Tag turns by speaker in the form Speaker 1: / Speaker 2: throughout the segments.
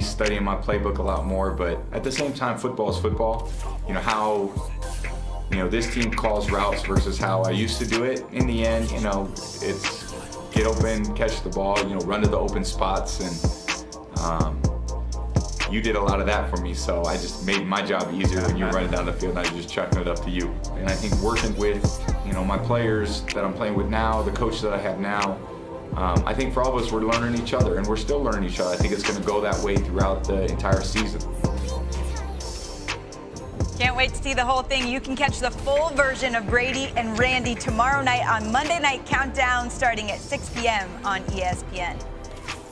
Speaker 1: studying my playbook a lot more, but at the same time, football is football. You know, how, this team calls routes versus how I used to do it. In the end, it's get open, catch the ball, run to the open spots, and you did a lot of that for me, so I just made my job easier when you're running down the field and I was just chucking it up to you. And I think working with, my players that I'm playing with now, the coach that I have now, I think for all of us, we're learning each other, and we're still learning each other. I think it's going to go that way throughout the entire season.
Speaker 2: Can't wait to see the whole thing. You can catch the full version of Brady and Randy tomorrow night on Monday Night Countdown starting at 6 p.m. on ESPN.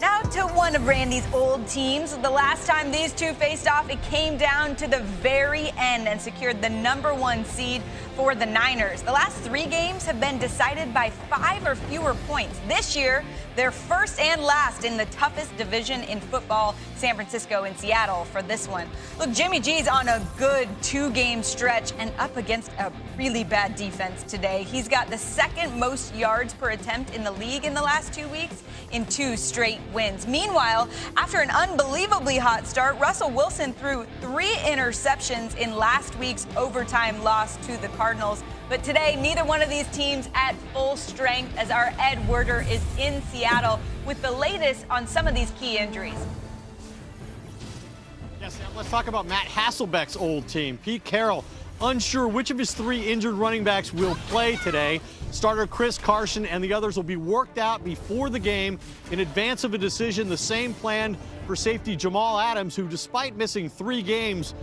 Speaker 2: Now to one of Randy's old teams. The last time these two faced off, it came down to the very end and secured the #1 seed for the Niners. The last 3 games have been decided by 5 or fewer points. This year, they're first and last in the toughest division in football, San Francisco and Seattle, for this one. Look, Jimmy G's on a good 2-game stretch and up against a really bad defense today. He's got the 2nd most yards per attempt in the league in the last 2 weeks in 2 straight wins. Meanwhile, after an unbelievably hot start, Russell Wilson threw 3 interceptions in last week's overtime loss to the Cardinals. But today, neither one of these teams at full strength, as our Ed Werder is in Seattle with the latest on some of these key injuries.
Speaker 3: Yes, let's talk about Matt Hasselbeck's old team. Pete Carroll, unsure which of his 3 injured running backs will play today. Starter Chris Carson and the others will be worked out before the game in advance of a decision. The same planned for safety Jamal Adams, who, despite missing 3 games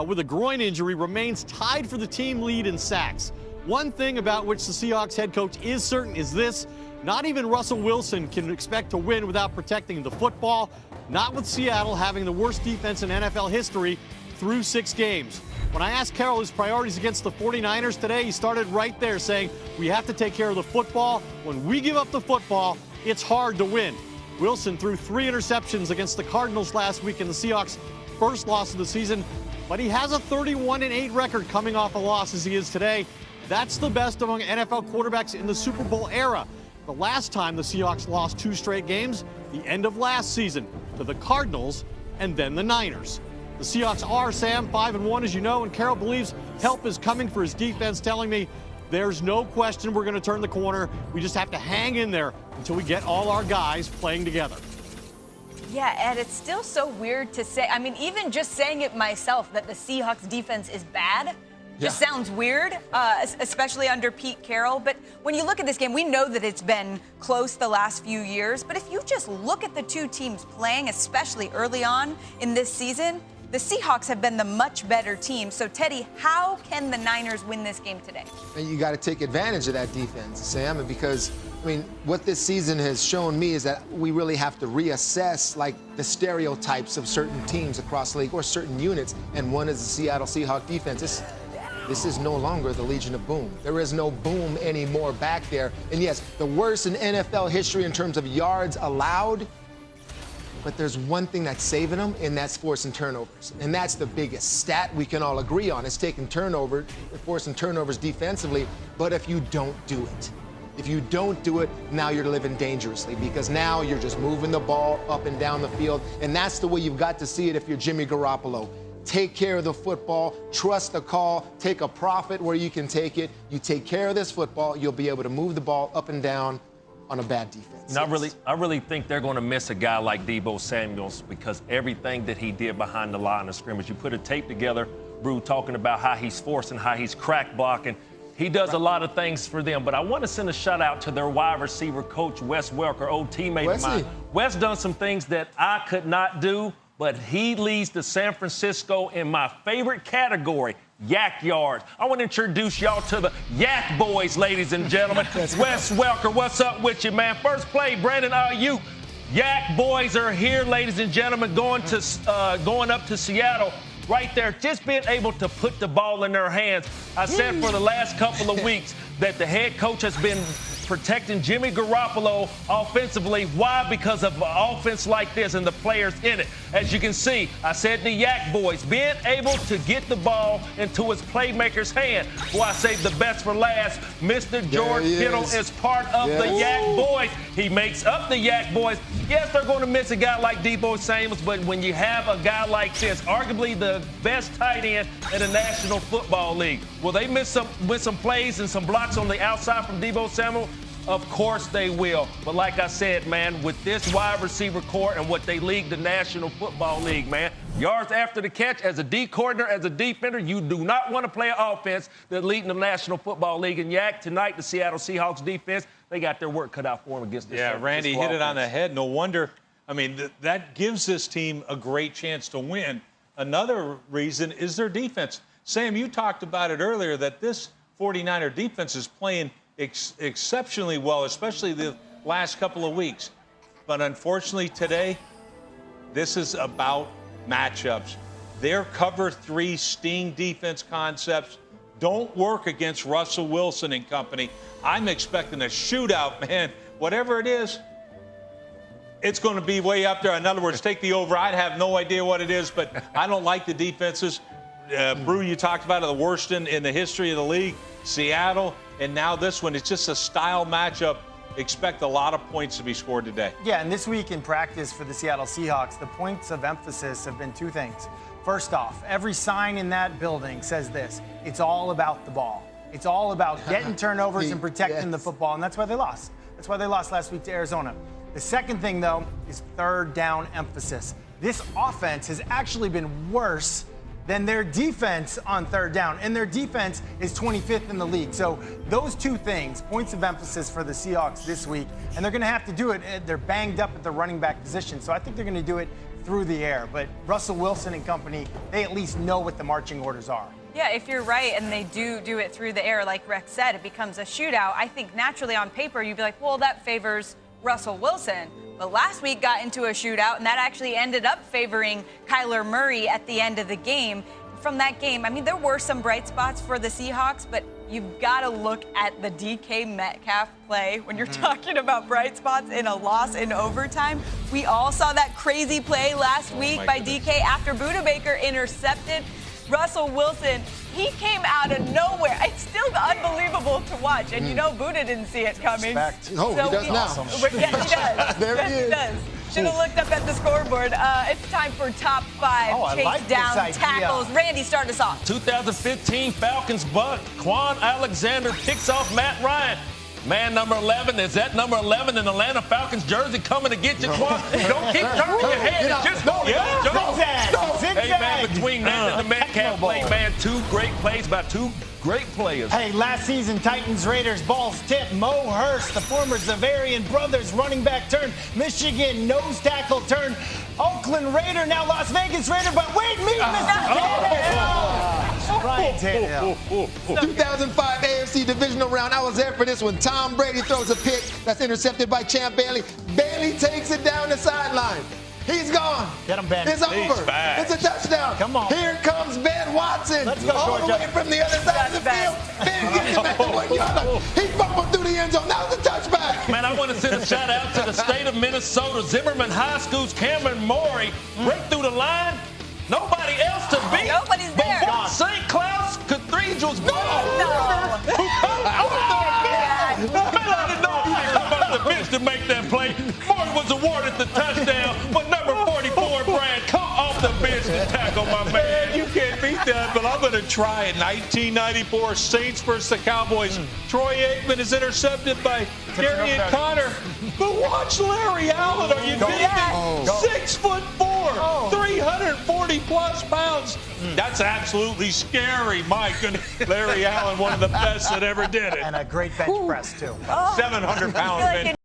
Speaker 3: with a groin injury, remains tied for the team lead in sacks. One thing about which the Seahawks head coach is certain is this: not even Russell Wilson can expect to win without protecting the football, not with Seattle having the worst defense in NFL history through 6 games. When I asked Carroll his priorities against the 49ers today, he started right there saying, we have to take care of the football. When we give up the football, it's hard to win. Wilson threw 3 interceptions against the Cardinals last week in the Seahawks' first loss of the season, but he has a 31-8 record coming off a loss as he is today. That's the best among NFL quarterbacks in the Super Bowl era. The last time the Seahawks lost 2 straight games, the end of last season, to the Cardinals and then the Niners. The Seahawks are, Sam, 5-1, as you know, and Carroll believes help is coming for his defense, telling me there's no question we're going to turn the corner. We just have to hang in there until we get all our guys playing together.
Speaker 2: Yeah, Ed, it's still so weird to say. I mean, even just saying it myself, that the Seahawks defense is bad, just sounds weird, especially under Pete Carroll. But when you look at this game, we know that it's been close the last few years. But if you just look at the 2 teams playing, especially early on in this season, the Seahawks have been the much better team. So, Teddy, how can the Niners win this game today?
Speaker 4: And you got to take advantage of that defense, Sam, and because, what this season has shown me is that we really have to reassess, the stereotypes of certain teams across the league or certain units, and one is the Seattle Seahawks defense. This is no longer the Legion of Boom. There is no boom anymore back there. And yes, the worst in NFL history in terms of yards allowed, but there's one thing that's saving them, and that's forcing turnovers. And that's the biggest stat we can all agree on. It's taking forcing turnovers defensively. But if you don't do it, now you're living dangerously, because now you're just moving the ball up and down the field. And that's the way you've got to see it if you're Jimmy Garoppolo. Take care of the football, trust the call, take a profit where you can take it. You take care of this football, you'll be able to move the ball up and down on a bad defense.
Speaker 5: I really think they're going to miss a guy like Deebo Samuels, because everything that he did behind the line of scrimmage, you put a tape together, Brew, talking about how he's forcing, how he's crack blocking. He does a lot of things for them. But I want to send a shout out to their wide receiver coach, Wes Welker, old teammate of mine. Wes done some things that I could not do, but he leads to San Francisco in my favorite category, yak yards. I want to introduce y'all to the Yak Boys, ladies and gentlemen. Wes Welker, what's up with you, man? First play, Brandon Ayuk. Yak Boys are here, ladies and gentlemen, going up to Seattle. Right there, just being able to put the ball in their hands. I said for the last couple of weeks that the head coach has been protecting Jimmy Garoppolo offensively. Why? Because of an offense like this and the players in it. As you can see, I said the Yak Boys being able to get the ball into his playmaker's hand. Boy, I saved the best for last. Mr. George Kittle is part of the Yak Boys. He makes up the Yak boys. Yes, they're going to miss a guy like Deebo Samuel, but when you have a guy like this, arguably the best tight end in the National Football League, will they miss some plays and some blocks on the outside from Deebo Samuel? Of course they will. But like I said, man, with this wide receiver core and what they lead the National Football League, man, yards after the catch, as a D coordinator, as a defender, you do not want to play an offense that leads the National Football League. And Yak, tonight, the Seattle Seahawks defense, they got their work cut out for them against this.
Speaker 6: Yeah, Randy hit it on the head. No wonder. I mean, that gives this team a great chance to win. Another reason is their defense. Sam, you talked about it earlier that this 49er defense is playing exceptionally well, especially the last couple of weeks. But unfortunately today, this is about matchups. Their cover 3 sting defense concepts don't work against Russell Wilson and company. I'm expecting a shootout, man. Whatever it is, it's going to be way up there. In other words, take the over. I have no idea what it is, but I don't like the defenses. Brew, you talked about it, the worst in the history of the league. Seattle, and now this one. It's just a style matchup. Expect a lot of points to be scored today.
Speaker 7: Yeah, and this week in practice for the Seattle Seahawks, the points of emphasis have been 2 things. First off, every sign in that building says this: it's all about the ball. It's all about getting turnovers and protecting the football, and that's why they lost. That's why they lost last week to Arizona. The second thing, though, is third down emphasis. This offense has actually been worse than their defense on third down, and their defense is 25th in the league. So those 2 things, points of emphasis for the Seahawks this week, and they're going to have to do it. They're banged up at the running back position, so I think they're going to do it through the air. But Russell Wilson and company, they at least know what the marching orders are.
Speaker 2: Yeah, if you're right and they do it through the air, like Rex said, it becomes a shootout. I think naturally on paper you'd be like, well, that favors Russell Wilson. But last week got into a shootout, and that actually ended up favoring Kyler Murray at the end of the game. From that game, I mean, there were some bright spots for the Seahawks, but you've got to look at the DK Metcalf play when you're talking about bright spots in a loss in overtime. We all saw that crazy play last week by DK after Budda Baker intercepted Russell Wilson. He came out of nowhere. It's still unbelievable to watch. And you know Budda didn't see it coming.
Speaker 4: No, so he does now.
Speaker 2: Yeah, he does.
Speaker 4: There he is.
Speaker 2: He does. Should have looked up at the scoreboard. It's time for top 5 chase down tackles. Randy, start us off.
Speaker 5: 2015 Falcons buck. Quan Alexander picks off Matt Ryan. Man number 11, is that number 11 in Atlanta Falcons jersey coming to get you, Quan? Don't keep turning your head. It's just go. Hey, man, between that and the Metcalf play, man, 2 great plays by 2 great players.
Speaker 7: Hey, last season, Titans-Raiders, balls tip, Mo Hurst, the former Zavarian brothers running back turn, Michigan nose tackle turn, Oakland Raider, now Las Vegas Raider, but wait, meet Mr. Tannehill. Ryan Tannehill.
Speaker 4: 2005 AFC Divisional Round. I was there for this one. Tom Brady throws a pick that's intercepted by Champ Bailey. Bailey takes it down the sideline. He's gone.
Speaker 7: Get him, Ben.
Speaker 4: It's over. It's a touchdown.
Speaker 7: Come on.
Speaker 4: Here comes Ben Watson.
Speaker 7: Let's go,
Speaker 4: all
Speaker 7: Georgia.
Speaker 4: the way from the other side of the field. Ben gets it back to 1 yard. He fumbled through the end zone. That was a touchback.
Speaker 5: Man, I want to send a shout out to the state of Minnesota. Zimmerman High School's Cameron Morey break through the line. Nobody else to beat.
Speaker 2: Nobody's there.
Speaker 5: But what St. Cloud's Cathedral's
Speaker 2: No.
Speaker 5: who come out there. Man, I didn't know he could come out the bench to make that play. Morey was awarded the touchdown, but number 44, Brad, come off the bench to tackle my man.
Speaker 6: Man, you can't beat that, but I'm going to try it. 1994 Saints versus the Cowboys. Troy Aikman is intercepted by Darian Connor. But watch Larry Allen. Are you kidding me? 6'4", 340-plus pounds. That's absolutely scary, Mike. And Larry Allen, one of the best that ever did it.
Speaker 7: And a great bench press, too.
Speaker 6: 700-pound bench.